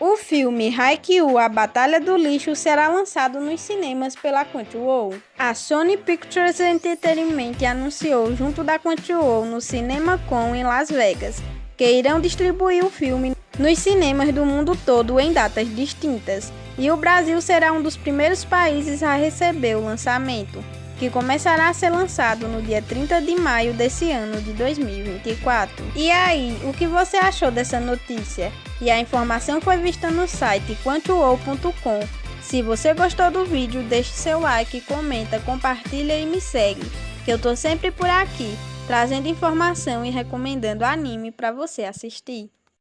O filme Haikyuu, A Batalha do Lixo, será lançado nos cinemas pela Crunchyroll. A Sony Pictures Entertainment anunciou junto da Crunchyroll no CinemaCon em Las Vegas que irão distribuir o filme nos cinemas do mundo todo em datas distintas, e o Brasil será um dos primeiros países a receber o lançamento, que começará a ser lançado no dia 30 de maio desse ano de 2024. E aí, o que você achou dessa notícia? E a informação foi vista no site crunchyroll.com. Se você gostou do vídeo, deixe seu like, comenta, compartilha e me segue, que eu tô sempre por aqui, trazendo informação e recomendando anime para você assistir.